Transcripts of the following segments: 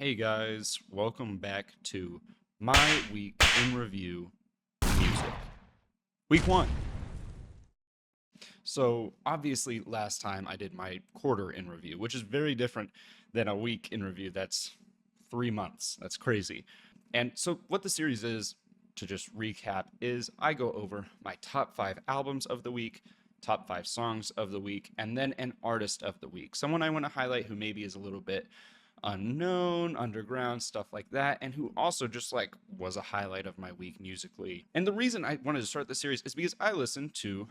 Hey guys, welcome back to my week in review music. Week one. So, obviously, last time I did my quarter in review, which is very different than a week in review. That's 3 months. That's crazy. And so, what the series is, to just recap, is I go over my top 5 albums of the week, top 5 songs of the week, and then an artist of the week. Someone I want to highlight who maybe is a little bit unknown, underground, stuff like that, and who also just like was a highlight of my week musically. And the reason I wanted to start this series is because I listen to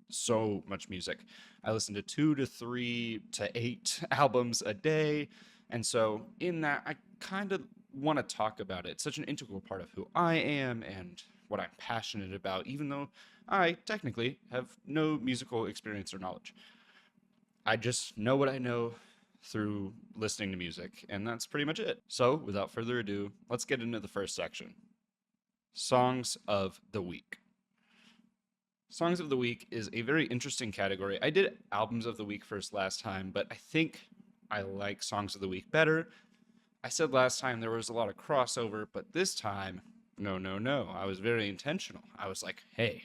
so much music. I listen to 2 to 3 to 8 albums a day. And so in that, I kind of want to talk about it. It's such an integral part of who I am and what I'm passionate about, even though I technically have no musical experience or knowledge. I just know what I know through listening to music, and that's pretty much it. So, without further ado, let's get into the first section. Songs of the Week. Songs of the Week is a very interesting category. I did albums of the week first last time, but I think I like Songs of the Week better. I said last time there was a lot of crossover, but this time, no. I was very intentional. I was like, hey,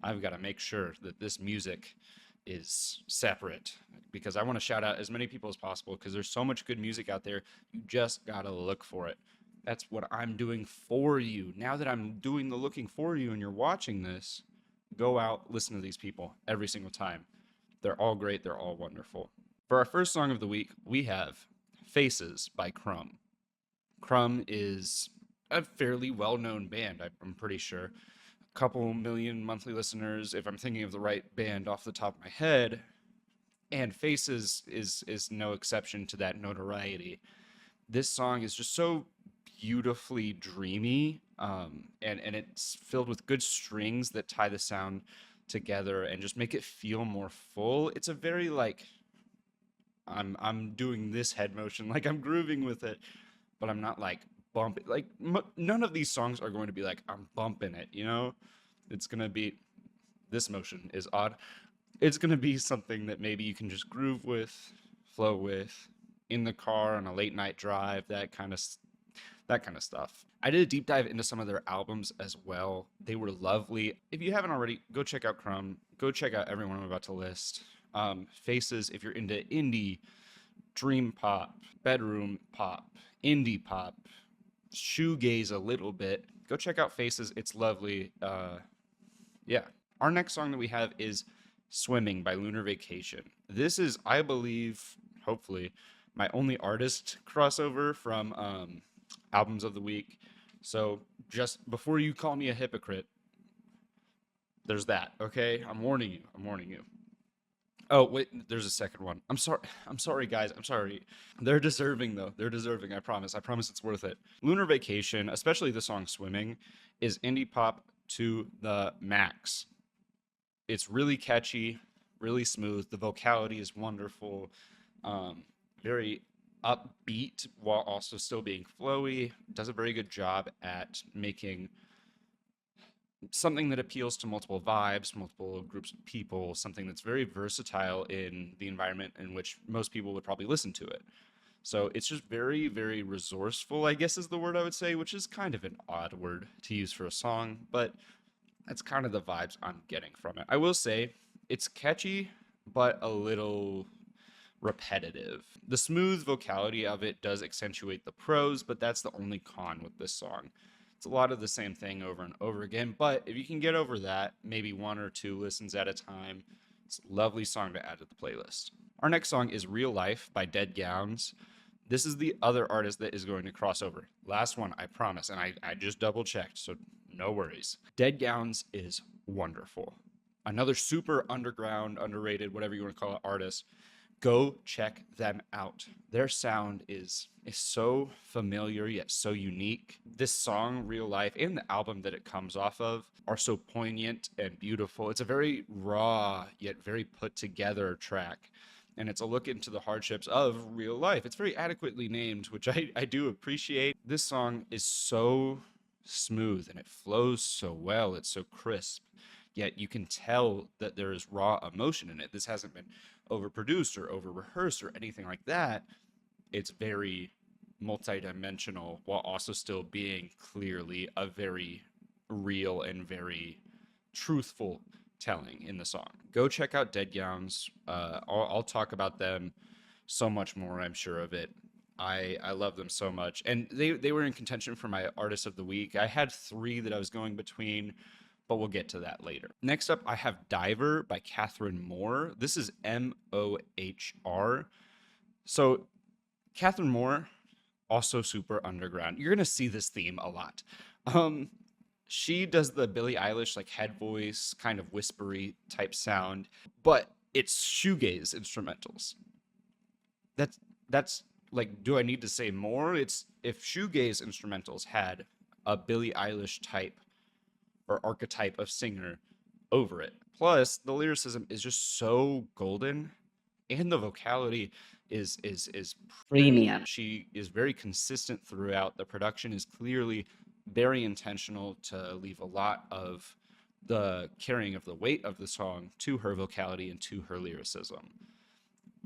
I've got to make sure that this music is separate because I want to shout out as many people as possible because there's so much good music out there. You just got to look for it. That's what I'm doing for you. Now that I'm doing the looking for you and you're watching this, go out, listen to these people every single time. They're all great. They're all wonderful. For our first song of the week, we have Faces by Crumb. Crumb is a fairly well-known band, I'm pretty sure. Couple million monthly listeners, if I'm thinking of the right band off the top of my head, and Faces is no exception to that notoriety. This song is just so beautifully dreamy, and it's filled with good strings that tie the sound together and just make it feel more full. It's a very like I'm doing this head motion, like I'm grooving with it, but I'm not like bumping. Like none of these songs are going to be like I'm bumping it, you know? It's going to be this motion is odd. It's going to be something that maybe you can just groove with, flow with in the car on a late night drive, that kind of stuff. I did a deep dive into some of their albums as well. They were lovely. If you haven't already, go check out Crumb. Go check out everyone I'm about to list. Faces, if you're into indie, dream pop, bedroom pop, indie pop, shoegaze a little bit, go check out Faces. It's lovely. Yeah. Our next song that we have is Swimming by Lunar Vacation. This is, I believe, hopefully, my only artist crossover from albums of the week. So just before you call me a hypocrite, there's that, okay? I'm warning you. I'm warning you. Oh, wait, there's a second one. I'm sorry. I'm sorry, guys. I'm sorry. They're deserving, though. They're deserving. I promise. I promise it's worth it. Lunar Vacation, especially the song Swimming, is indie pop to the max. It's really catchy, really smooth. The vocality is wonderful. Very upbeat while also still being flowy. Does a very good job at making something that appeals to multiple vibes, multiple groups of people, something that's very versatile in the environment in which most people would probably listen to it. So it's just very, very resourceful, I guess is the word I would say, which is kind of an odd word to use for a song, but that's kind of the vibes I'm getting from it. I will say it's catchy, but a little repetitive. The smooth vocality of it does accentuate the prose, but that's the only con with this song. It's a lot of the same thing over and over again, but if you can get over that, maybe 1 or 2 listens at a time, it's a lovely song to add to the playlist. Our next song is Real Life by Dead Gowns. This is the other artist that is going to cross over. Last one, I promise, and I just double checked, so no worries. Dead Gowns is wonderful. Another super underground, underrated, whatever you want to call it, artist. Go check them out. Their sound is so familiar yet so unique. This song, Real Life, and the album that it comes off of are so poignant and beautiful. It's a very raw yet very put together track. And it's a look into the hardships of real life. It's very adequately named, which I do appreciate. This song is so smooth and it flows so well. It's so crisp. Yet you can tell that there is raw emotion in it. This hasn't been overproduced or over rehearsed or anything like that. It's very multidimensional while also still being clearly a very real and very truthful telling in the song. Go check out Dead Gowns. I'll talk about them so much more, I'm sure of it. I love them so much. And they were in contention for my Artist of the Week. I had three that I was going between, but we'll get to that later. Next up, I have Diver by Catherine Moore. This is Mohr. So, Catherine Moore, also super underground. You're going to see this theme a lot. She does the Billie Eilish, like head voice, kind of whispery type sound, but it's shoegaze instrumentals. That's like, do I need to say more? It's if shoegaze instrumentals had a Billie Eilish type or archetype of singer over it. Plus, the lyricism is just so golden, and the vocality is premium. She is very consistent throughout. The production is clearly very intentional to leave a lot of the carrying of the weight of the song to her vocality and to her lyricism.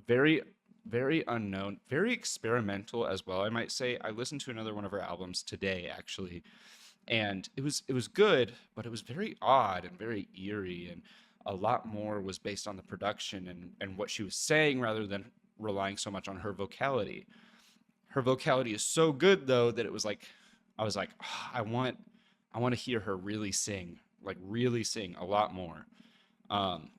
Very, very unknown, very experimental as well, I might say. I listened to another one of her albums today, actually, and it was good, but it was very odd and very eerie, and a lot more was based on the production and what she was saying rather than relying so much on her vocality. Her vocality is so good though that it was like I was like, "Ah, I want to hear her really sing, like really sing a lot more."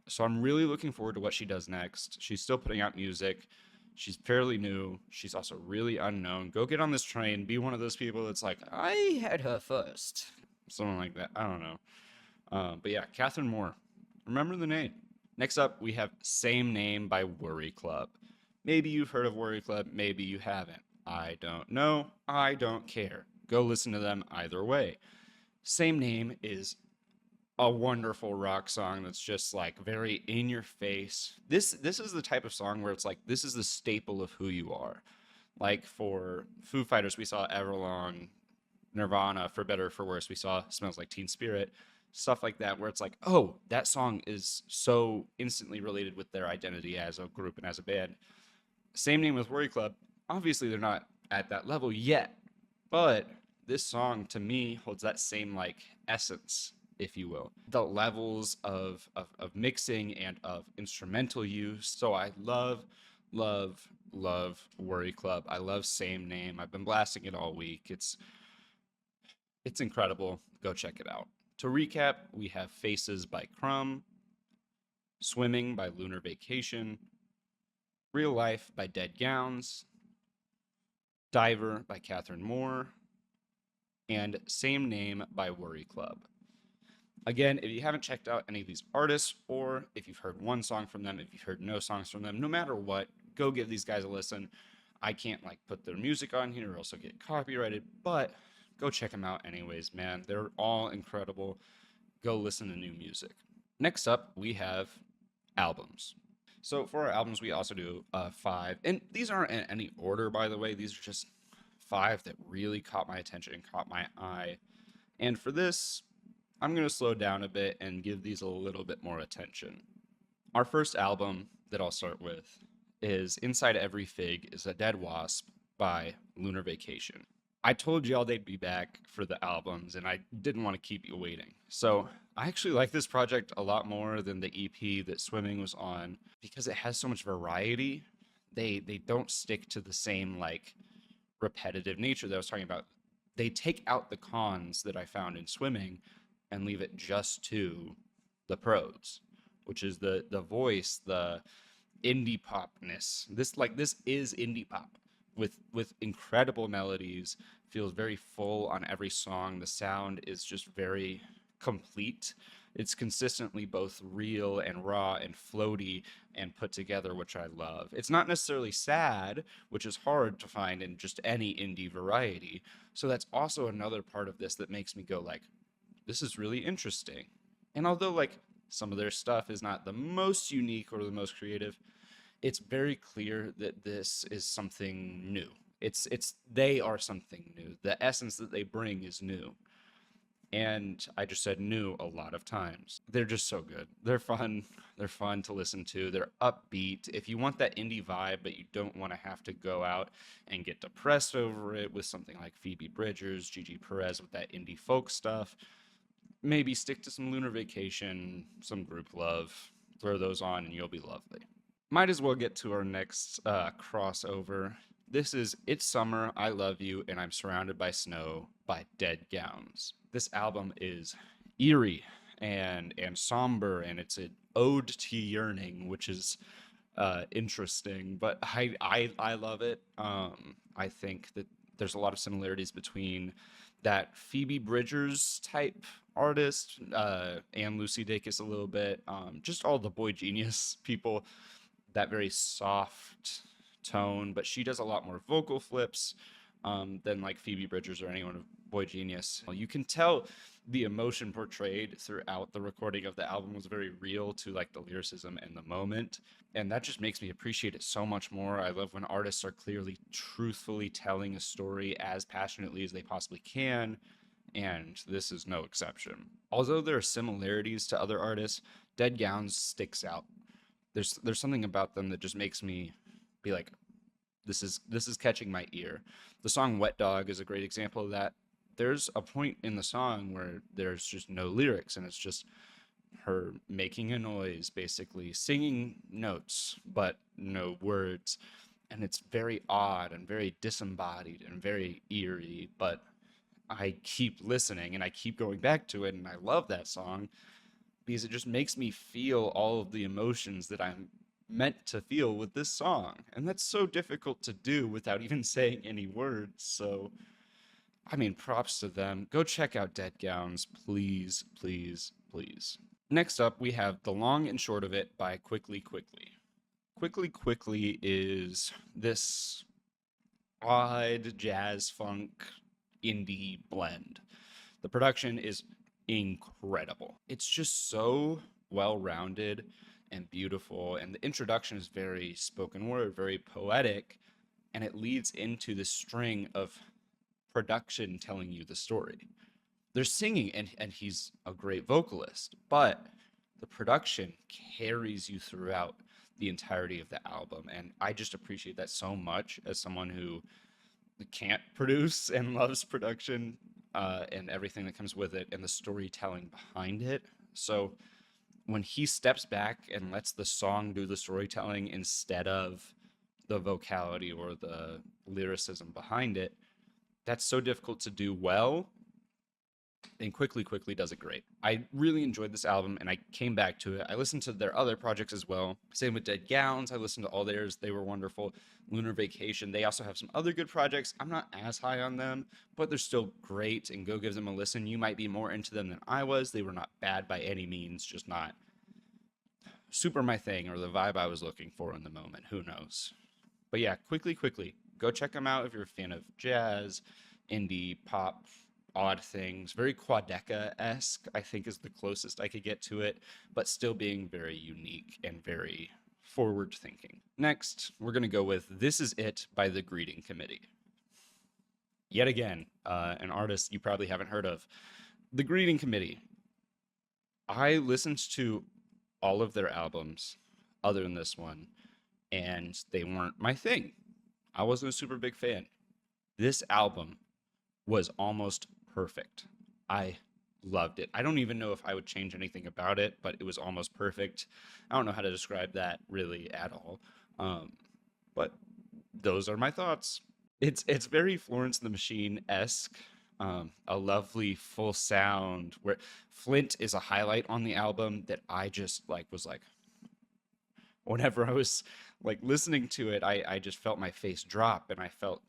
So I'm really looking forward to what she does next. She's still putting out music. She's fairly new. She's also really unknown. Go get on this train. Be one of those people that's like, I had her first. Something like that. I don't know. But yeah, Catherine Moore. Remember the name. Next up, we have Same Name by Worry Club. Maybe you've heard of Worry Club. Maybe you haven't. I don't know. I don't care. Go listen to them either way. Same Name is a wonderful rock song that's just like very in your face. This is the type of song where it's like this is the staple of who you are. Like for Foo Fighters, we saw Everlong. Nirvana, for better or for worse, we saw Smells Like Teen Spirit. Stuff like that, where it's like, oh, that song is so instantly related with their identity as a group and as a band. Same Name with Worry Club. Obviously, they're not at that level yet, but this song to me holds that same like essence, if you will. The levels of mixing and of instrumental use. So I love Worry Club. I love Same Name. I've been blasting it all week. It's incredible. Go check it out. To recap, we have Faces by Crumb, Swimming by Lunar Vacation, Real Life by Dead Gowns, Diver by Catherine Moore, and Same Name by Worry Club. Again, if you haven't checked out any of these artists, or if you've heard one song from them, if you've heard no songs from them, no matter what, go give these guys a listen. I can't like put their music on here or else I'll get copyrighted, but go check them out anyways, man. They're all incredible. Go listen to new music. Next up, we have albums. So for our albums, we also do 5. And these aren't in any order, by the way. These are just 5 that really caught my attention and caught my eye. And for this, I'm going to slow down a bit and give these a little bit more attention. Our first album that I'll start with is Inside Every Fig is a Dead Wasp by Lunar Vacation. I told y'all they'd be back for the albums, and I didn't want to keep you waiting. So I actually like this project a lot more than the EP that Swimming was on because it has so much variety. They don't stick to the same like repetitive nature that I was talking about. They take out the cons that I found in Swimming and leave it just to the pros, which is the voice, the indie popness. This is indie pop with incredible melodies, feels very full on every song. The sound is just very complete. It's consistently both real and raw and floaty and put together, which I love. It's not necessarily sad, which is hard to find in just any indie variety. So that's also another part of this that makes me go like, this is really interesting. And although like some of their stuff is not the most unique or the most creative, it's very clear that this is something new. They are something new. The essence that they bring is new. And I just said new a lot of times. they're just so good. They're fun. They're fun to listen to. They're upbeat. If you want that indie vibe, but you don't want to have to go out and get depressed over it with something like Phoebe Bridgers, Gigi Perez with that indie folk stuff, maybe stick to some Lunar Vacation, some Group Love. Throw those on and you'll be lovely. Might as well get to our next crossover. This is It's Summer, I Love You, and I'm Surrounded by Snow by Dead Gowns. This album is eerie and somber, and it's an ode to yearning, which is interesting, but I love it. I think that there's a lot of similarities between that Phoebe Bridgers type artist and Lucy Dacus a little bit. Just all the Boy Genius people, that very soft tone, but she does a lot more vocal flips than like Phoebe Bridgers or anyone of Boy Genius. You can tell the emotion portrayed throughout the recording of the album was very real to like the lyricism and the moment, and that just makes me appreciate it so much more. I love when artists are clearly, truthfully telling a story as passionately as they possibly can, and this is no exception. Although there are similarities to other artists, Dead Gowns sticks out. There's something about them that just makes me be like, this is catching my ear. The song Wet Dog is a great example of that. There's a point in the song where there's just no lyrics, and it's just her making a noise, basically singing notes but no words, and it's very odd and very disembodied and very eerie, but I keep listening and I keep going back to it, and I love that song because it just makes me feel all of the emotions that I'm meant to feel with this song. And that's so difficult to do without even saying any words. So, I mean, props to them. Go check out Dead Gowns, please, please, please. Next up, we have The Long and Short of It by Quickly Quickly. Quickly Quickly is this odd jazz funk indie blend. The production is incredible. It's just so well-rounded and beautiful, and the introduction is very spoken word, very poetic, and it leads into the string of production telling you the story. There's singing, and he's a great vocalist, but the production carries you throughout the entirety of the album, and I just appreciate that so much as someone who can't produce and loves production and everything that comes with it and the storytelling behind it. So when he steps back and lets the song do the storytelling instead of the vocality or the lyricism behind it, that's so difficult to do well, and Quickly Quickly does it great. I really enjoyed this album, and I came back to it. I listened to their other projects as well. Same with Dead Gowns. I listened to all theirs. They were wonderful. Lunar Vacation. They also have some other good projects. I'm not as high on them, but they're still great, and go give them a listen. You might be more into them than I was. They were not bad by any means, just not super my thing or the vibe I was looking for in the moment. Who knows? But yeah, Quickly Quickly. Go check them out if you're a fan of jazz, indie, pop, odd things. Very Quadeca-esque, I think, is the closest I could get to it, but still being very unique and very forward thinking. Next, we're going to go with This Is It by The Greeting Committee. Yet again, an artist you probably haven't heard of. The Greeting Committee. I listened to all of their albums other than this one, and they weren't my thing. I wasn't a super big fan. This album was almost perfect. I loved it. I don't even know if I would change anything about it, but it was almost perfect. I don't know how to describe that really at all. But those are my thoughts. It's very Florence and the Machine-esque. A lovely full sound where Flint is a highlight on the album that I just was like, whenever I was like listening to it, I just felt my face drop, and I felt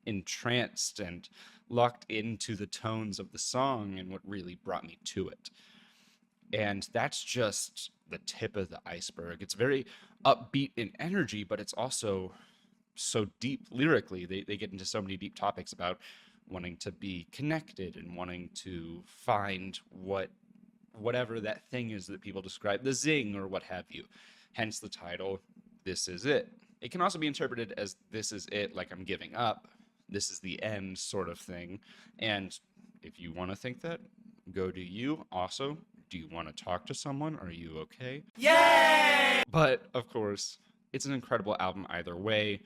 entranced and locked into the tones of the song and what really brought me to it. And that's just the tip of the iceberg. It's very upbeat in energy, but it's also so deep lyrically. They get into so many deep topics about wanting to be connected and wanting to find whatever that thing is that people describe, the zing or what have you. Hence the title, This Is It. It can also be interpreted as this is it, like I'm giving up. This is the end sort of thing. And if you want to think that, go do you. Also, Do you want to talk to someone? Are you okay? Yay! But of course, it's an incredible album either way.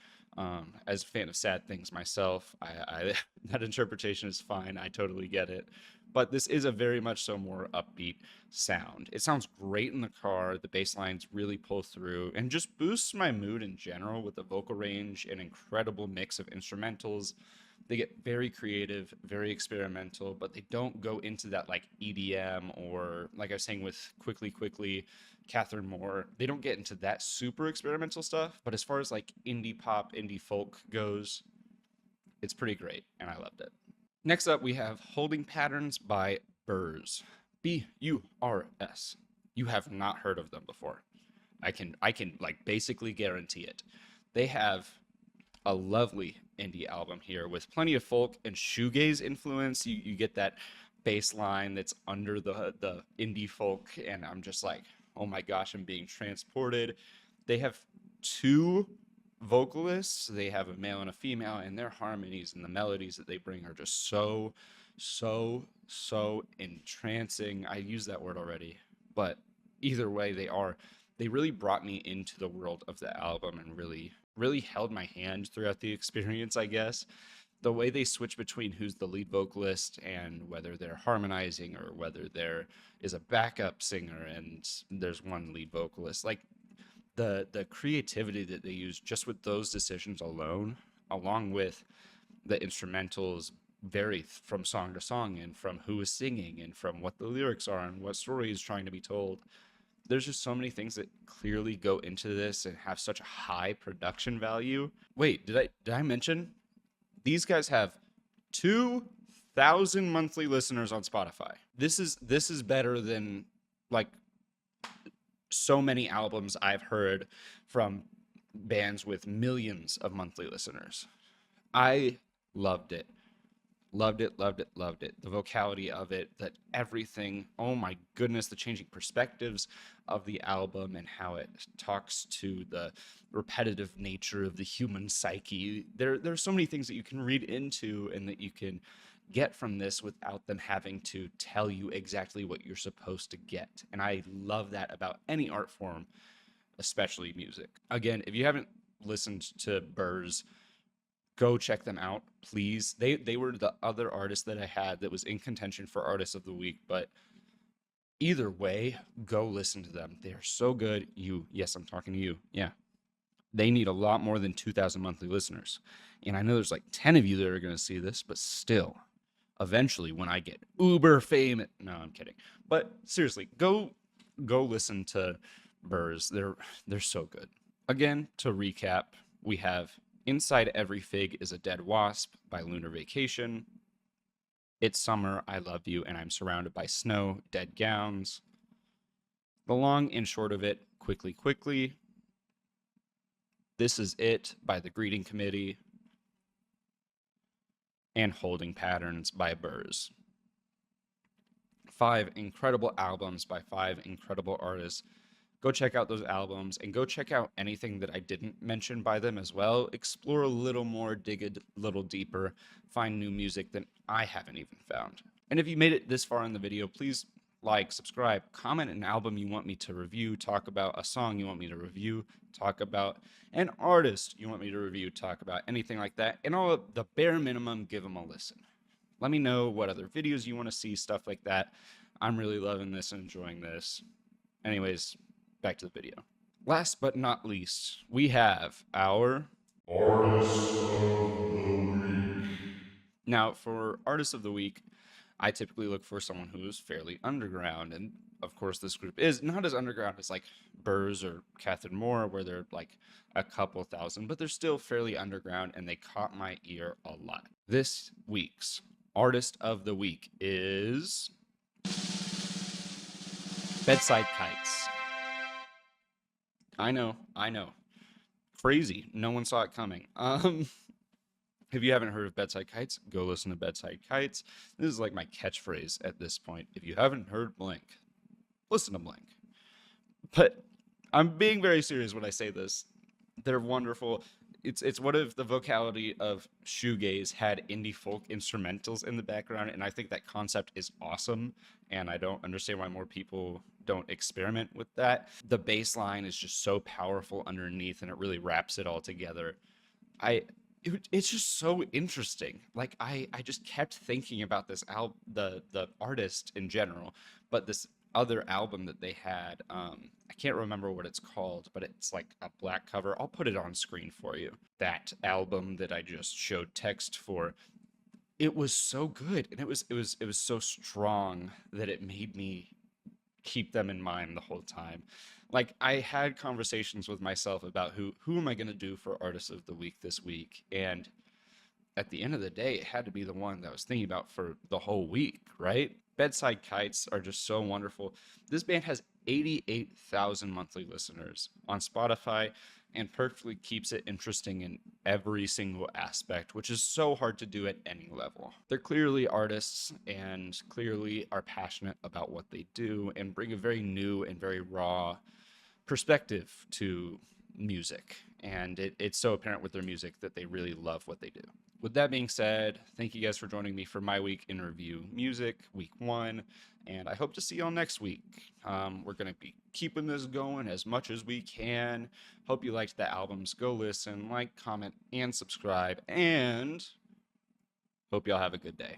As a fan of sad things myself, I that interpretation is fine. I totally get it. But this is a very much so more upbeat sound. It sounds great in the car. The bass lines really pull through and just boosts my mood in general with the vocal range and incredible mix of instrumentals. They get very creative, very experimental, but they don't go into that like EDM or like I was saying with Quickly, Catherine Moore. They don't get into that super experimental stuff. But as far as like indie pop, indie folk goes, it's pretty great, and I loved it. Next up, we have Holding Patterns by Burs. Burs. You have not heard of them before. I can like basically guarantee it. They have a lovely indie album here with plenty of folk and shoegaze influence. You get that bass line that's under the indie folk, and I'm just like, oh my gosh, I'm being transported. They have two vocalists. They have a male and a female, and their harmonies and the melodies that they bring are just so entrancing. I used that word already, but either way, they really brought me into the world of the album and really held my hand throughout the experience, I guess. The way they switch between who's the lead vocalist and whether they're harmonizing or whether there is a backup singer and there's one lead vocalist, like the creativity that they use just with those decisions alone, along with the instrumentals vary from song to song and from who is singing and from what the lyrics are and what story is trying to be told. There's just so many things that clearly go into this and have such a high production value. Wait, did I mention these guys have 2,000 monthly listeners on Spotify? This is better than like so many albums I've heard from bands with millions of monthly listeners. I loved it. Loved it, loved it, loved it. The vocality of it, that everything. Oh my goodness, the changing perspectives of the album and how it talks to the repetitive nature of the human psyche. There's so many things that you can read into and that you can get from this without them having to tell you exactly what you're supposed to get. And I love that about any art form, especially music. Again, if you haven't listened to Burs, go check them out, please. They were the other artist that I had that was in contention for Artist of the Week, but either way, go listen to them. They are so good. Yes, I'm talking to you. Yeah. They need a lot more than 2,000 monthly listeners. And I know there's like 10 of you that are going to see this, but still, eventually when I get uber famous, no, I'm kidding. But seriously, go listen to Burs. They're so good. Again, to recap, we have Inside Every Fig is a Dead Wasp by Lunar Vacation. It's Summer, I Love You, and I'm Surrounded by Snow, Dead Gowns. The long and short of it, Quickly. This Is It by The Greeting Committee. And Holding Patterns by Burs. 5 incredible albums by 5 incredible artists. Go check out those albums and go check out anything that I didn't mention by them as well. Explore a little more, dig a little deeper, find new music that I haven't even found. And if you made it this far in the video, please like, subscribe, comment an album you want me to review, talk about a song you want me to review, talk about an artist you want me to review, talk about anything like that. And all the bare minimum, give them a listen. Let me know what other videos you want to see, stuff like that. I'm really loving this and enjoying this. Anyways, back to the video. Last but not least, we have our Artist of the Week. Now, for Artist of the Week, I typically look for someone who is fairly underground. And of course, this group is not as underground as like Burs or Catherine Moore, where they're like a couple thousand, but they're still fairly underground and they caught my ear a lot. This week's Artist of the Week is Bedside Kites. I know. Crazy. No one saw it coming. If you haven't heard of Bedside Kites, go listen to Bedside Kites. This is like my catchphrase at this point. If you haven't heard Blink, listen to Blink. But I'm being very serious when I say this. They're wonderful. It's one of the vocality of shoegaze had indie folk instrumentals in the background, and I think that concept is awesome. And I don't understand why more people don't experiment with that. The bass line is just so powerful underneath, and it really wraps it all together. I it's just so interesting. Like I just kept thinking about this the artist in general, but this other album that they had, I can't remember what it's called, but it's like a black cover. I'll put it on screen for you. That album that I just showed text for, it was so good, and it was so strong that it made me keep them in mind the whole time. Like I had conversations with myself about who am I going to do for artist of the week this week, and at the end of the day, it had to be the one that I was thinking about for the whole week, right? Bedside Kites are just so wonderful. This band has 88,000 monthly listeners on Spotify and perfectly keeps it interesting in every single aspect, which is so hard to do at any level. They're clearly artists and clearly are passionate about what they do and bring a very new and very raw perspective to music. And it's so apparent with their music that they really love what they do. With that being said, thank you guys for joining me for my week in review music, week one, and I hope to see y'all next week. We're going to be keeping this going as much as we can. Hope you liked the albums. Go listen, like, comment, and subscribe, and hope y'all have a good day.